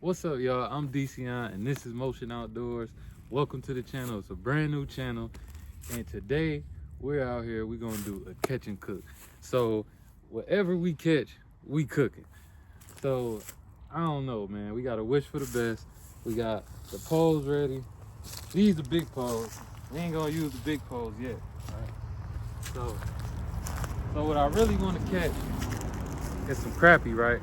What's up, y'all? I'm DCon, and this is Motion Outdoors. Welcome to the channel. It's a brand new channel, and today we're out here. We're gonna do a catch and cook. So whatever we catch, we cooking. So I don't know, man. We gotta wish for the best. We got the poles ready. These are big poles. We ain't gonna use the big poles yet, right? So what I really want to catch is some crappie, right?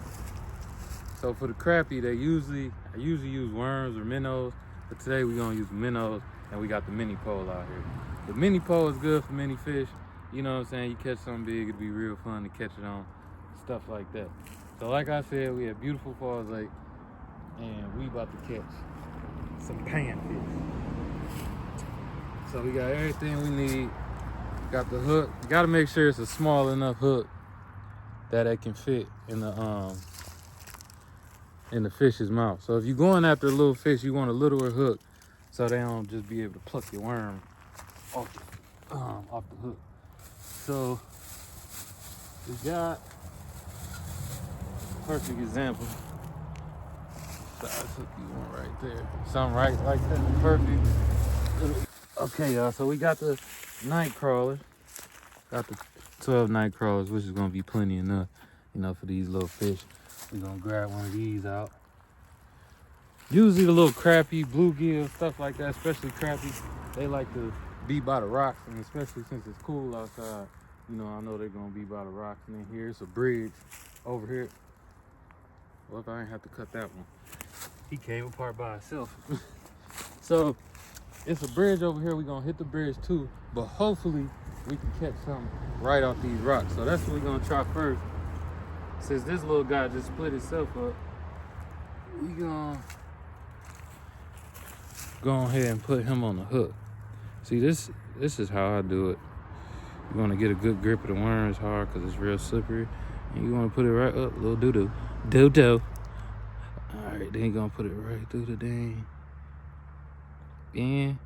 So for the crappie, I usually use worms or minnows, but today we're gonna use minnows, and we got the mini pole out here. The mini pole is good for mini fish. You know what I'm saying? You catch something big, it'd be real fun to catch it on, stuff like that. So like I said, we have beautiful Falls Lake, and we about to catch some panfish. So we got everything we need. Got the hook. You gotta make sure it's a small enough hook that it can fit in the fish's mouth. So if you're going after a little fish, you want a littler hook so they don't just be able to pluck your worm off the hook. So we got a perfect example. Size hook you want right there. Something right like that, perfect. Okay, y'all, so we got the night crawler. Got the 12 night crawlers, which is gonna be plenty enough, for these little fish. We're gonna grab one of these out. Usually the little crappie, bluegill, stuff like that, especially crappie, they like to be by the rocks, and especially since it's cool outside, I know they're gonna be by the rocks. And then here's a bridge over here. Well, if I ain't have to cut that one. He came apart by himself. So it's a bridge over here. We're gonna hit the bridge too, but hopefully we can catch something right off these rocks. So that's what we're gonna try first. Since this little guy just split himself up, we gonna go ahead and put him on the hook. See, this is how I do it. You want to get a good grip of the worm. It's hard because it's real slippery, and you want to put it right up, little doo-doo. All right, then you're gonna put it right through the dang end,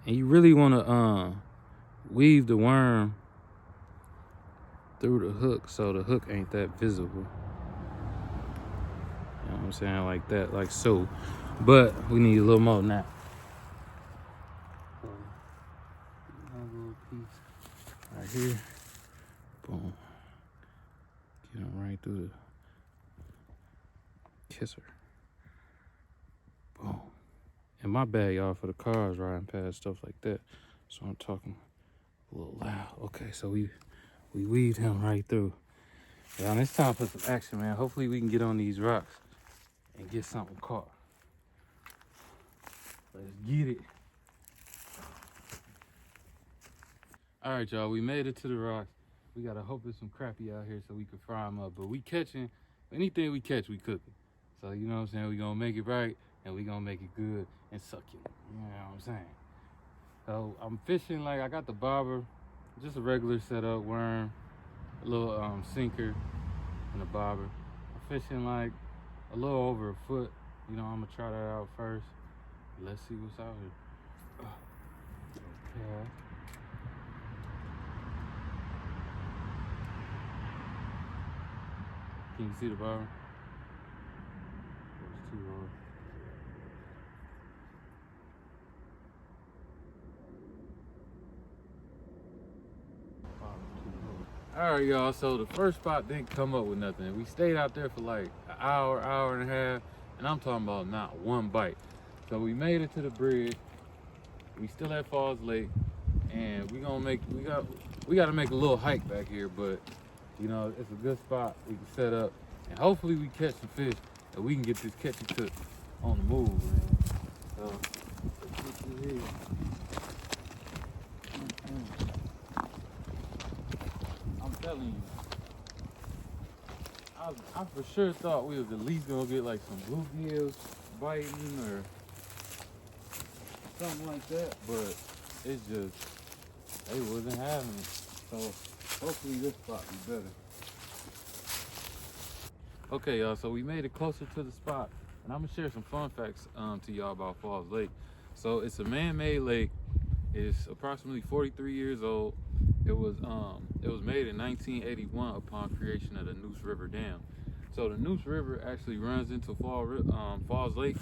and you really want to weave the worm through the hook so the hook ain't that visible. You know what I'm saying? Like that, like so. But we need a little more than that. So, another little piece right here. Boom. Get them right through the kisser. Boom. And my bad, y'all, for the cars riding past, stuff like that. So I'm talking a little loud. Okay, so we weaved him right through. Y'all, it's time for some action, man. Hopefully we can get on these rocks and get something caught. Let's get it. All right, y'all, we made it to the rocks. We gotta hope there's some crappie out here so we can fry them up. But we catching, anything we catch, we cooking. So, you know what I'm saying? We gonna make it right, and we gonna make it good and succulent. You know what I'm saying? So I'm fishing, like I got the bobber, just a regular setup, worm, a little sinker, and a bobber. I'm fishing like a little over a foot. I'm gonna try that out first. Let's see what's out here. Okay. Can you see the bobber? It's too low. All right, y'all, so the first spot didn't come up with nothing. We stayed out there for like an hour and a half, and I'm talking about not one bite. So we made it to the bridge. We still at Falls Lake, and we got to make a little hike back here, but it's a good spot we can set up, and hopefully we catch some fish, and we can get this catch and cook on the move, man. So let's get through here. I'm telling you, I for sure thought we was at least gonna get like some bluegills biting or something like that, but it's just they wasn't having it. So hopefully this spot be better. Okay, y'all, so we made it closer to the spot, and I'm gonna share some fun facts to y'all about Falls Lake. So it's a man-made lake. It's approximately 43 years old. It was made in 1981 upon creation of the Neuse River Dam. So the Neuse River actually runs into Falls Lake.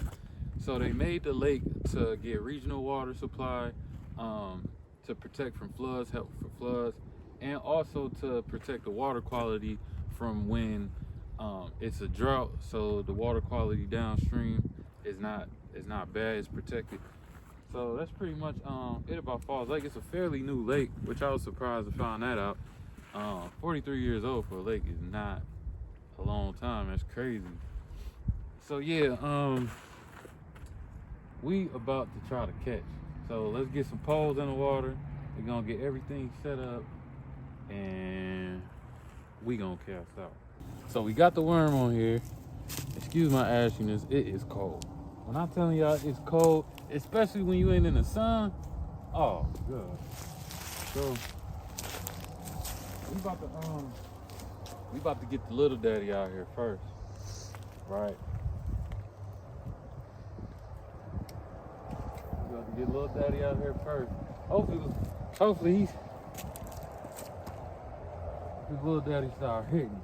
So they made the lake to get regional water supply, to protect from floods, help for floods, and also to protect the water quality from when it's a drought. So the water quality downstream is not bad, it's protected. So that's pretty much it about Falls Lake. It's a fairly new lake, which I was surprised to find that out. 43 years old for a lake is not a long time. That's crazy. So yeah, we about to try to catch. So let's get some poles in the water. We're gonna get everything set up and we gonna cast out. So we got the worm on here. Excuse my ashiness, it is cold. When I'm telling y'all it's cold, especially when you ain't in the sun, oh god. So we about to get the little daddy out here first, right? We about to get little daddy out here first. Hopefully his little daddy start hitting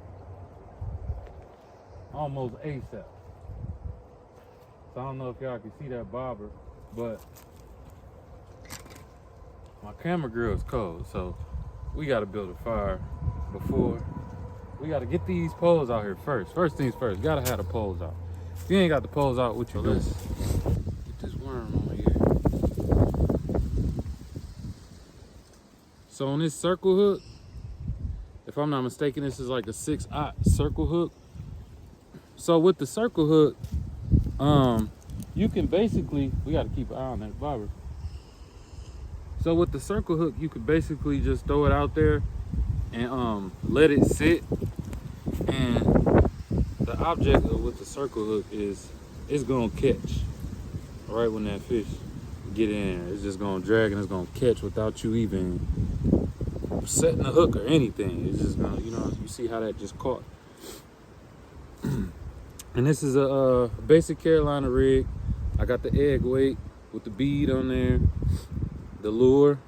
almost ASAP. So I don't know if y'all can see that bobber, but my camera girl is cold, so we gotta build a fire before. We gotta get these poles out here first. First things first, gotta have the poles out. If you ain't got the poles out, what you doing? Let's get this worm on here. So on this circle hook, if I'm not mistaken, this is like a 6/0 circle hook. So with the circle hook, you can basically, we got to keep an eye on that bobber. So with the circle hook, you could basically just throw it out there and let it sit. And the object with the circle hook is it's gonna catch right when that fish get in. It's just gonna drag and it's gonna catch without you even setting the hook or anything. It's just gonna, you know, you see how that just caught. And this is a basic Carolina rig. I got the egg weight with the bead on there, the lure,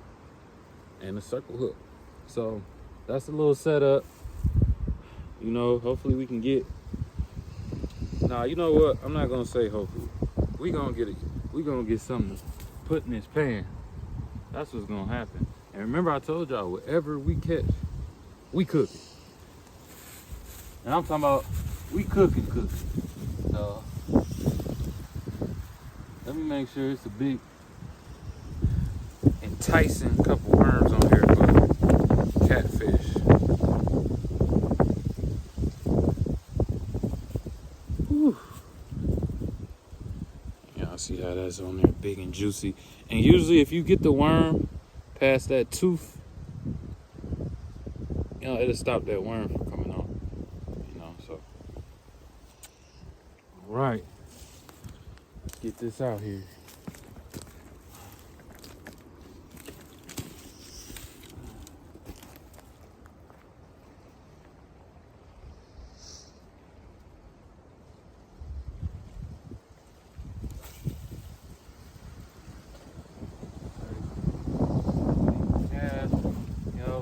and the circle hook. So that's a little setup. You know, hopefully we can get. Nah, you know what? I'm not gonna say hopefully. We gonna get it. We gonna get something to put in this pan. That's what's gonna happen. And remember, I told y'all, whatever we catch, we cook it. And I'm talking about we cooking. So let me make sure it's a big, enticing couple worms on here for catfish. Whew. Y'all see how that's on there, big and juicy. And usually if you get the worm past that tooth, you know, it'll stop that worm from coming on. You know, so. All right. Let's get this out here.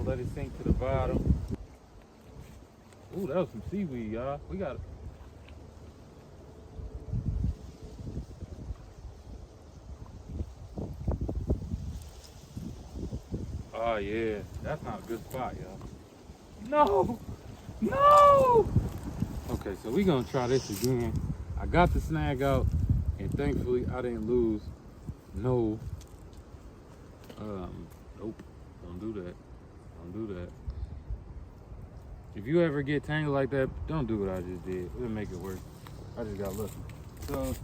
Let it sink to the bottom. Ooh, that was some seaweed, y'all. We got it. Oh yeah, that's not a good spot, y'all. No! Okay, so we gonna try this again. I got the snag out, and thankfully I didn't lose no. Nope, don't do that. Don't do that. If you ever get tangled like that, don't do what I just did. It'll make it worse. I just got lucky. So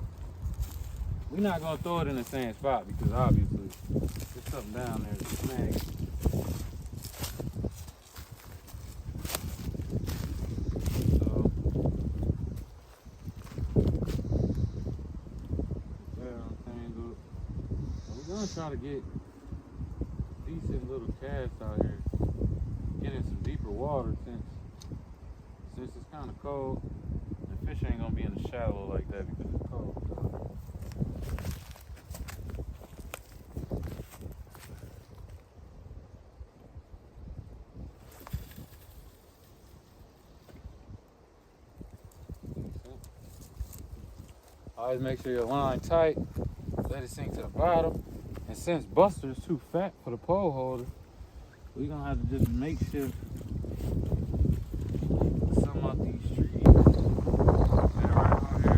we're not gonna throw it in the same spot because obviously there's something down there to snag. So they're untangled. We're gonna try to get decent little casts out here. Get in some deeper water since it's kind of cold. The fish ain't gonna be in the shallow like that because it's cold. Always make sure your line tight. Let it sink to the bottom. And since Buster is too fat for the pole holder, we're gonna have to just makeshift some of these trees. And right on here.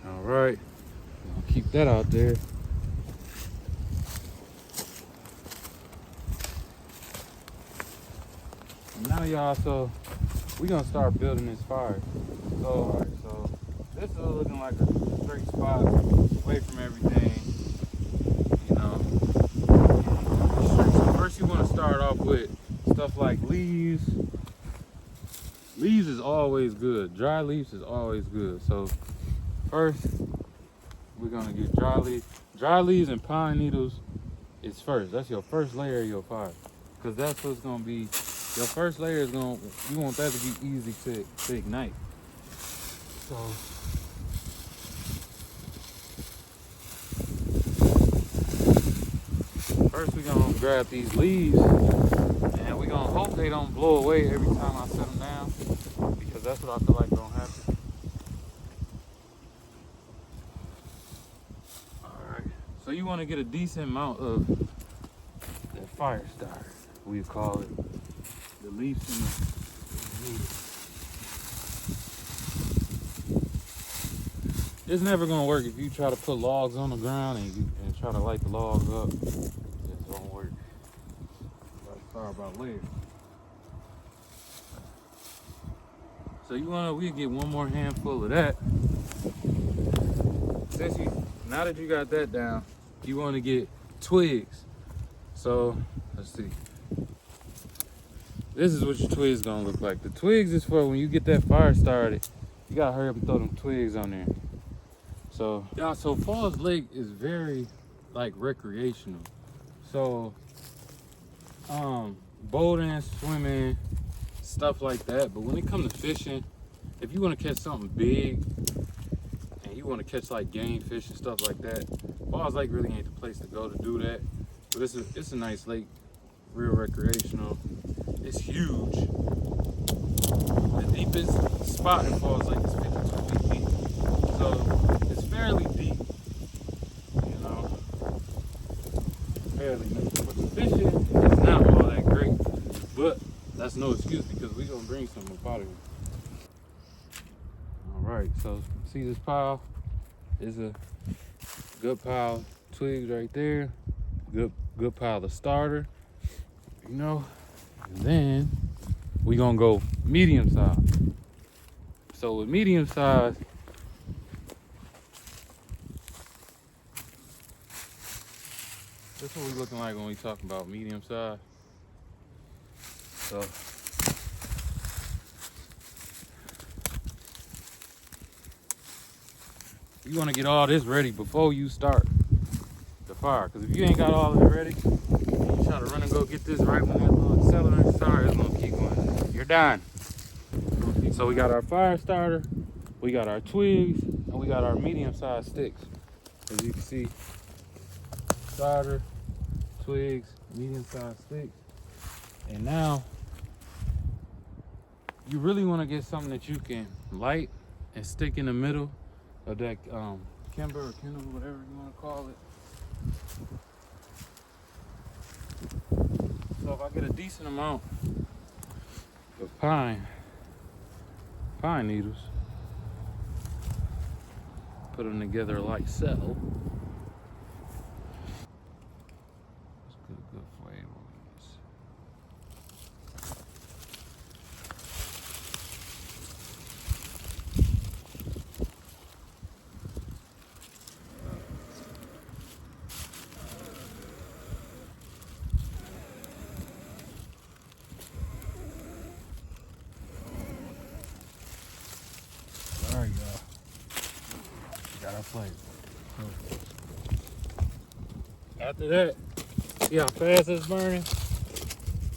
All right, I'll keep that out there. Now y'all, so we're gonna start building this fire. So this is looking like a straight spot away from everything, you know. So first you wanna start off with stuff like leaves. Leaves is always good. Dry leaves is always good. So first we're gonna get dry leaves. Dry leaves and pine needles is first. That's your first layer of your fire. Cause that's what's gonna be. Your first layer is you want that to be easy to ignite. So, first we're gonna grab these leaves and we're gonna hope they don't blow away every time I set them down, because that's what I feel like gonna happen. Alright, so you wanna get a decent amount of that fire starter, we call it. The leaves in the needle. It's never gonna work if you try to put logs on the ground and try to light the logs up. It just won't work. Like fire about later. So we get one more handful of that. Now that you got that down, you want to get twigs. So let's see. This is what your twigs gonna look like. The twigs is for when you get that fire started. You gotta hurry up and throw them twigs on there. So yeah, so Falls Lake is very like recreational. So boating, swimming, stuff like that. But when it comes to fishing, if you want to catch something big and you want to catch like game fish and stuff like that, Falls Lake really ain't the place to go to do that. But it's a nice lake, real recreational. It's huge. The deepest spot in Falls Lake is 52 feet. So it's fairly deep, you know, fairly deep. But the fishing is not all that great, but that's no excuse because we're gonna bring some up out of here. All right, so see this pile? Is a good pile of twigs right there. Good pile of starter, you know. And then we're gonna go medium size. So with medium size, this is what we're looking like when we talk about medium size. So you wanna get all this ready before you start the fire. Cause if you ain't got all of it ready, you try to run and go get this right when that little accelerant starts, it's gonna keep going. You're done. So we got our fire starter, we got our twigs, and we got our medium-sized sticks. As you can see, starter, twigs, medium-sized sticks. And now, you really want to get something that you can light and stick in the middle of that kimber or kindle, whatever you want to call it. So if I get a decent amount of pine needles, put them together like so. Let's get a good flavor on this. All right, y'all. Got our flavor. After that, see how fast it's burning?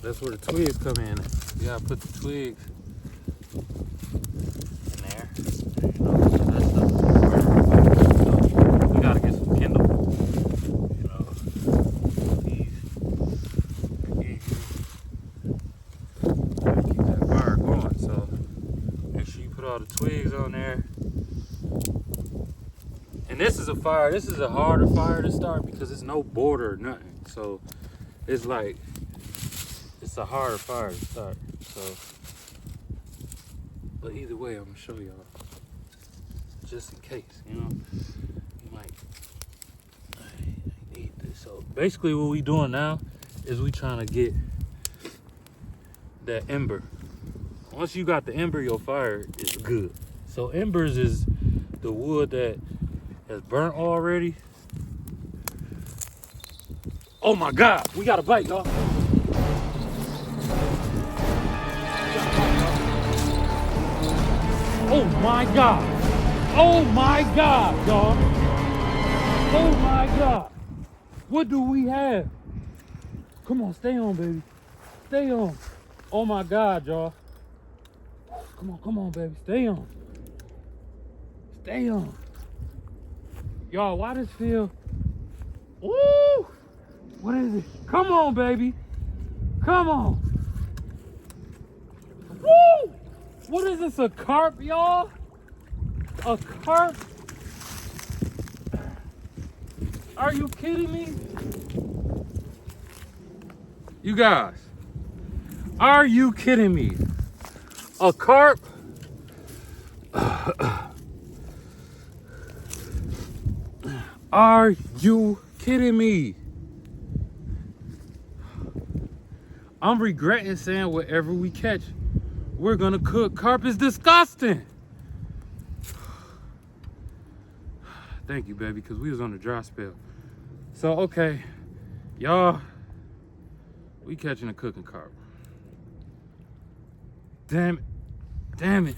That's where the twigs come in. You gotta put the twigs in there. You know, that stuff is burning. So we gotta get some kindle. You know. all the twigs on there. And this is a fire. This is a harder fire to start because there's no border or nothing. So it's like, it's a harder fire to start. So, but either way, I'm gonna show y'all just in case, you know, you might I need this. So basically what we doing now is we trying to get that ember. Once you got the ember, your fire is good. So embers is the wood that has burnt already. Oh my God, we got a bite, y'all. Oh my God. Oh my God, y'all. Oh my God. What do we have? Come on, stay on, baby. Stay on. Oh my God, y'all. Come on, baby. Stay on. Stay on. Y'all, why this feel? Woo! What is it? Come on, baby. Come on. Woo! What is this, a carp, y'all? A carp? Are you kidding me? You guys, are you kidding me? A carp? Are you kidding me? I'm regretting saying whatever we catch, we're gonna cook. Carp is disgusting. Thank you, baby, because we was on a dry spell. So, okay, y'all, we catching a cooking carp. Damn it. Damn it.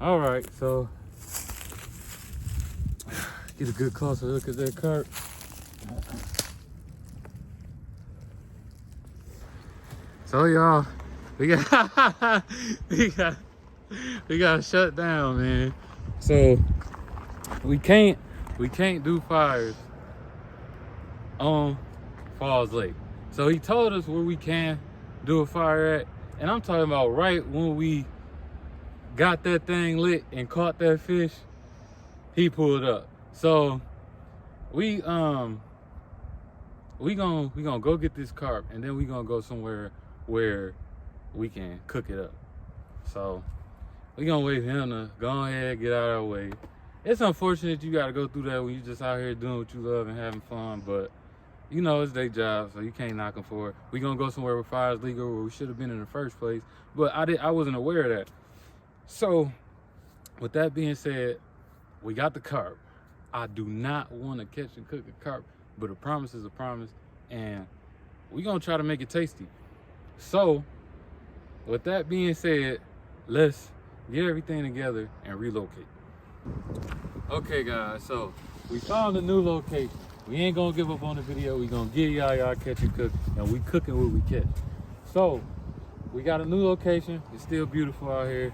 All right, so get a good closer look at that carp. So y'all, we got we got shut down, man. So we can't do fires on Falls Lake. So he told us where we can do a fire at, and I'm talking about right when we got that thing lit and caught that fish, he pulled up. So we gonna go get this carp, and then we gonna go somewhere where we can cook it up. So we gonna wait for him to go ahead, get out of our way. It's unfortunate you gotta go through that when you just out here doing what you love and having fun, but you know, it's their job, so you can't knock them for it. We gonna go somewhere where fire is legal, where we should have been in the first place, but I wasn't aware of that. So with that being said, we got the carp. I do not want to catch and cook a carp, but a promise is a promise, and we gonna try to make it tasty. So with that being said, let's get everything together and relocate. Okay guys, so we found a new location. We ain't gonna give up on the video. We gonna get y'all catch and cook, and we cooking what we catch. So we got a new location. It's still beautiful out here.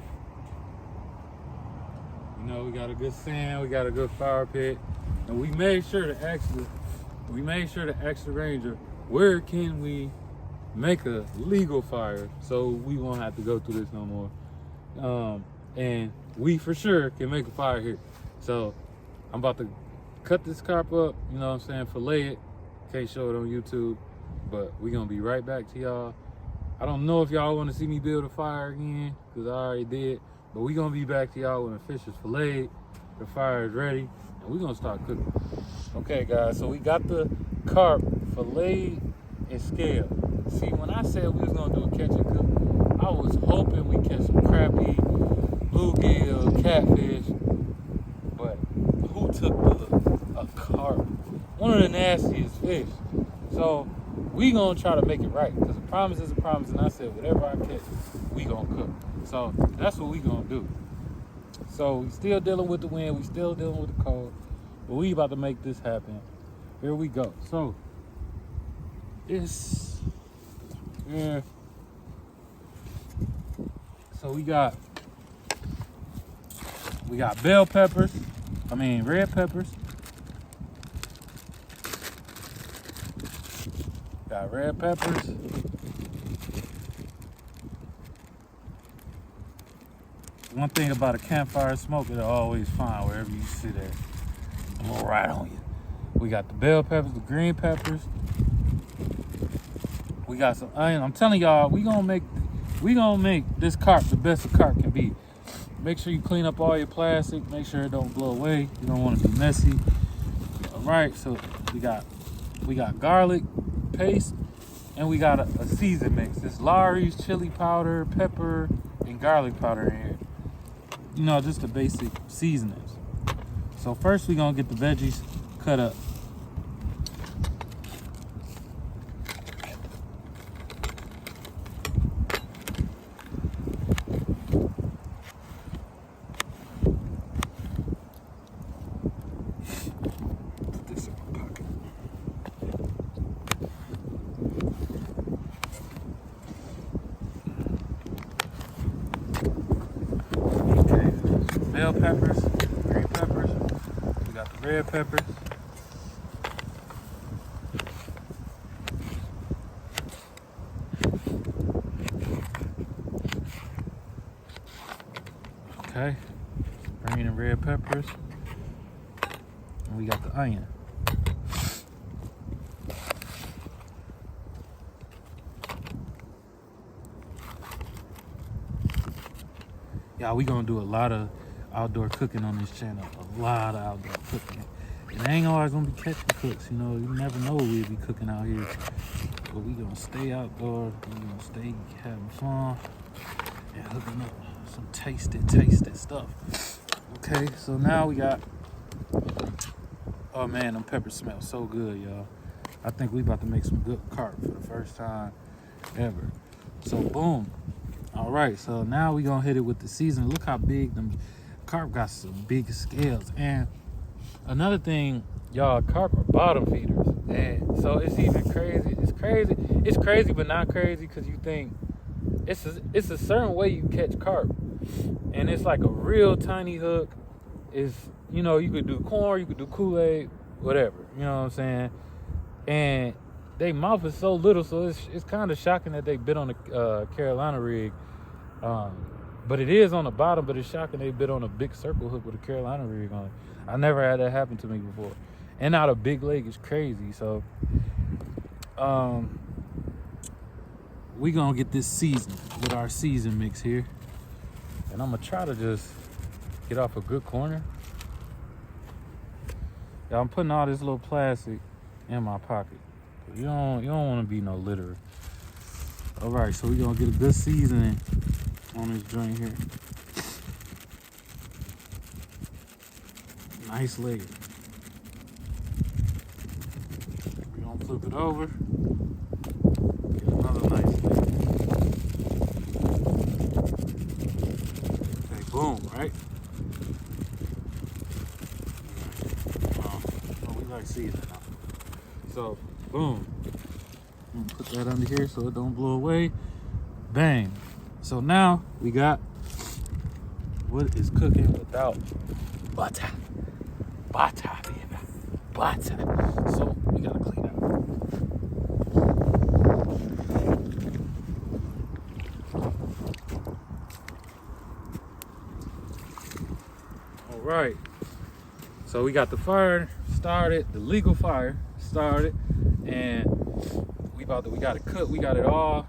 You know, we got a good sand, we got a good fire pit, and we made sure to ask the ranger, where can we make a legal fire so we won't have to go through this no more. And we for sure can make a fire here. So I'm about to cut this carp up, you know what I'm saying, fillet it. Can't show it on YouTube, but we gonna be right back to y'all. I don't know if y'all want to see me build a fire again, because I already did, but we gonna be back to y'all when the fish is filleted, the fire is ready, and we gonna start cooking. Okay guys, so we got the carp filleted and scaled. See, when I said we was gonna do a catch and cook, I was hoping we catch some crappie, bluegill, catfish, but who took a carp? One of the nastiest fish. So we gonna try to make it right, because a promise is a promise, and I said whatever I catch, we gonna cook. So that's what we gonna do. So we still dealing with the wind, we still dealing with the cold, but we about to make this happen. Here we go. So it's yeah. So we got bell peppers. Red peppers. Got red peppers. one thing about a campfire smoke, it'll always find wherever you sit at. Blow right on you. We got the bell peppers, the green peppers. We got some onion. I'm telling y'all, we gonna make this carp the best a carp can be. Make sure you clean up all your plastic. Make sure it don't blow away. You don't want to be messy. All right, so we got garlic paste, and we got a season mix. It's Lawry's chili powder, pepper, and garlic powder in here. You know, just the basic seasonings. So first we gonna get the veggies cut up. Put this in my pocket. Okay, bell peppers, green peppers. We got the red peppers. Okay, green and red peppers. And we got the onion. Y'all, we gonna do a lot of outdoor cooking on this channel. A lot of outdoor cooking. It ain't always gonna be catching cooks, you know. You never know we'll be cooking out here. But we gonna stay outdoors. We gonna stay having fun and hooking up some tasty stuff. Okay, so now we got, oh man, them peppers smell so good, y'all. I think we about to make some good carp for the first time ever. So boom. All right, so now we gonna hit it with the seasoning. Look how big them carp got, some big scales. And another thing, y'all, carp are bottom feeders. And so it's even crazy. It's crazy, but not crazy, because you think it's a certain way you catch carp. And it's like a real tiny hook. It's, you know, you could do corn, you could do Kool-Aid, whatever. You know what I'm saying? And they mouth is so little, so it's kind of shocking that they bit on the Carolina rig. But it is on the bottom, but it's shocking they bit on a big circle hook with a Carolina rig on it. I never had that happen to me before. And out of big lake is crazy. So we gonna get this seasoned with our season mix here. And I'm gonna try to just get off a good corner. Yeah, I'm putting all this little plastic in my pocket. You don't want to be no litterer. All right, so we're gonna get a good seasoning on this joint here. Nice layer. We're gonna flip it over. Get another nice layer. Okay, boom, right? Oh, we like seasoning. So, boom. I'm gonna put that under here so it don't blow away. Bang. So now we got what is cooking without butter. Butter, baby. Butter. So we gotta clean up. All right. So we got the fire started, the legal fire started, and we got it cooked. We got it all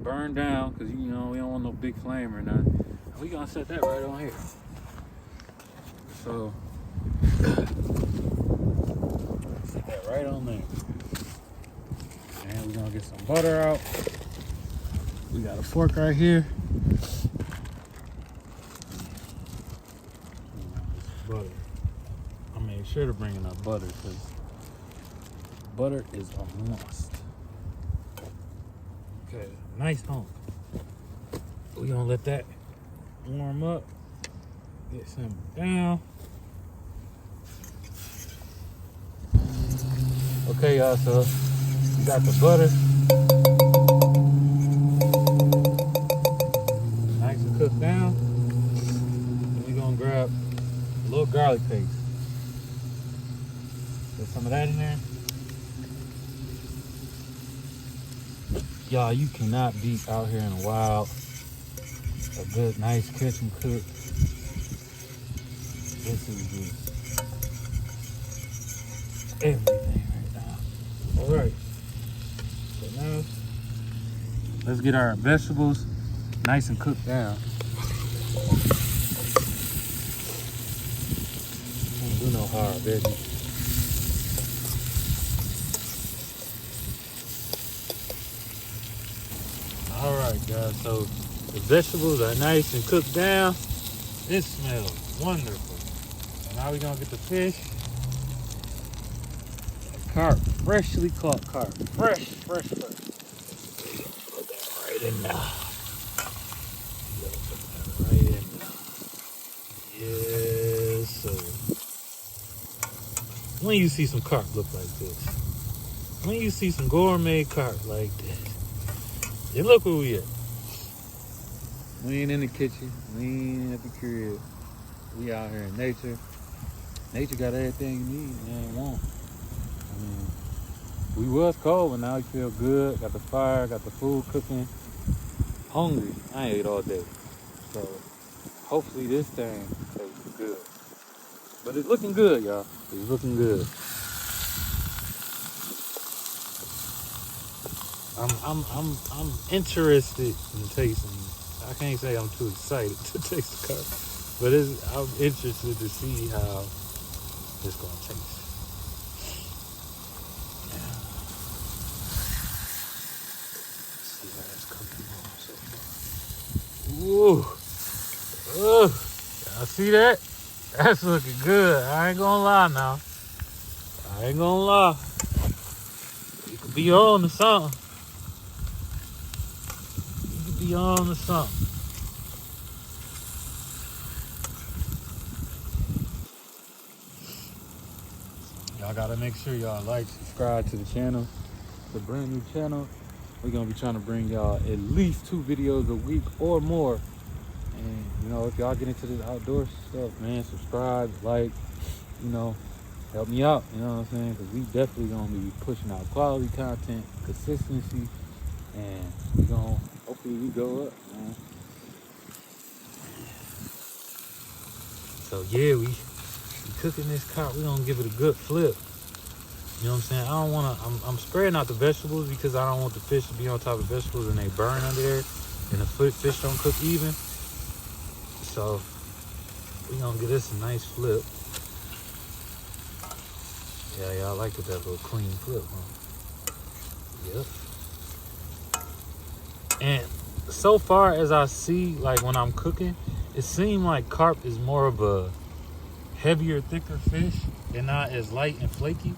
burned down, because you know we don't want no big flame or nothing. And we gonna set that right on here. So set that right on there. And we're gonna get some butter out. We got a fork right here. Butter. I made sure to bring enough butter, because butter is a must. Okay, nice hunk. We're gonna let that warm up, get some down. Okay, y'all, so we got the butter nice and cooked down. And we're gonna grab a little garlic paste. Put some of that in there. Y'all, you cannot beat out here in the wild A good, nice catch and cook. This is just everything right now. All right. So now, let's get our vegetables nice and cooked down. Don't do no hard veggies. All right, guys. So the vegetables are nice and cooked down. This smells wonderful. And now we're gonna get the fish. Carp, freshly caught carp. Fresh. Put that right in there. Put that right in there. Yes, sir. When you see some carp look like this, when you see some gourmet carp like this, and look where we at. We ain't in the kitchen. We ain't at the crib. We out here in nature. Nature got everything you need and want. I mean, we was cold, but now we feel good. Got the fire, got the food cooking. Hungry. I ain't ate all day. So hopefully this thing tastes good. But it's looking good, y'all. It's looking good. I'm interested in tasting. I can't say I'm too excited to taste the carp, but I'm interested to see how it's gonna taste. Let's see how it's cooking on so far. Ooh, y'all see that? That's looking good. I ain't gonna lie now. I ain't gonna lie. You could be on to something. You could be on to something. Y'all gotta make sure y'all like, subscribe to the channel. It's a brand new channel. We're gonna be trying to bring y'all at least 2 videos a week or more. And you know, if y'all get into this outdoor stuff, man, subscribe, like, you know, help me out. You know what I'm saying? Because we definitely gonna be pushing out quality content, consistency, and we gonna hopefully we go up, man. So yeah, we cooking this carp. We gonna give it a good flip. You know what I'm saying? I don't wanna. I'm spreading out the vegetables because I don't want the fish to be on top of vegetables and they burn under there, and the fish don't cook even. So we gonna give this a nice flip. Yeah, y'all like that little clean flip, huh? Yep. And so far as I see, like when I'm cooking, it seems like carp is more of a heavier, thicker fish and not as light and flaky.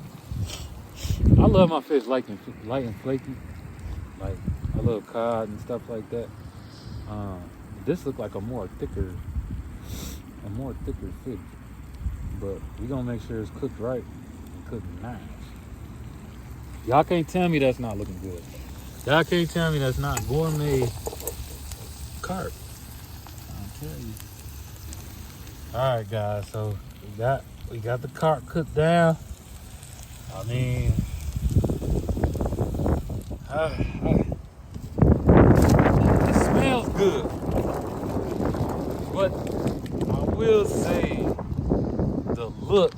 I love my fish light and flaky. Like I love cod and stuff like that. This look like a more thicker fish. But we gonna make sure it's cooked right and cooked nice. Y'all can't tell me that's not looking good. Y'all can't tell me that's not gourmet carp. I'll tell you. All right, guys. So we got the carp cooked down. I mean, it smells good, but I will say the look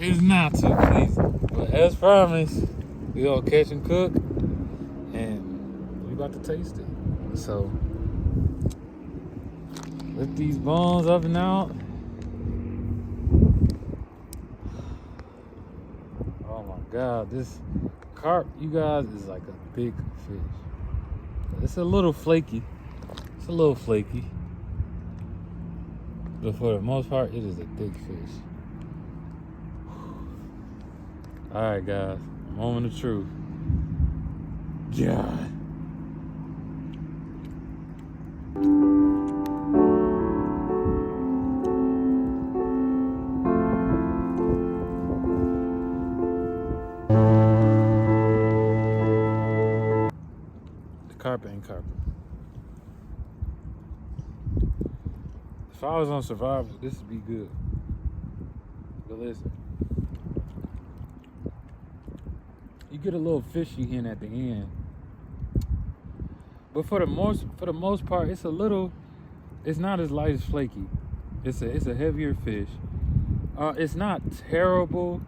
is not too pleasing. But as promised, we gonna catch and cook, and we about to taste it. So lift these bones up and out. Oh my God, this carp, you guys, is like a big fish. It's a little flaky. But for the most part, it is a big fish. All right, guys, moment of truth. God. Carp ain't carp. If I was on survival, this would be good. But listen, you get a little fishy in at the end, But for the most part, it's not as light as flaky. It's a heavier fish. It's not terrible,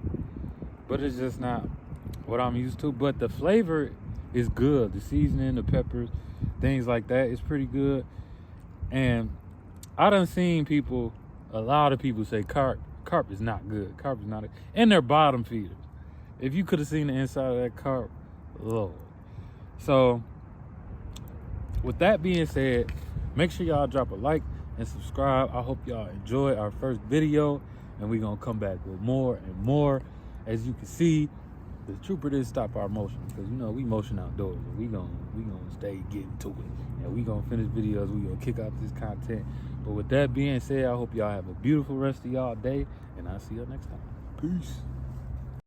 but it's just not what I'm used to. But the flavor is good. The seasoning, the peppers, things like that is pretty good. And I done seen a lot of people say carp is not good. Carp is not, and they're bottom feeders. If you could have seen the inside of that carp, Lord. So, with that being said, make sure y'all drop a like and subscribe. I hope y'all enjoyed our first video, and we're gonna come back with more and more. As you can see, the trooper didn't stop our motion, because you know we motion outdoors, and we gonna stay getting to it, and we gonna finish videos. We gonna kick out this content. But with that being said, I hope y'all have a beautiful rest of y'all day, and I'll see y'all next time. Peace.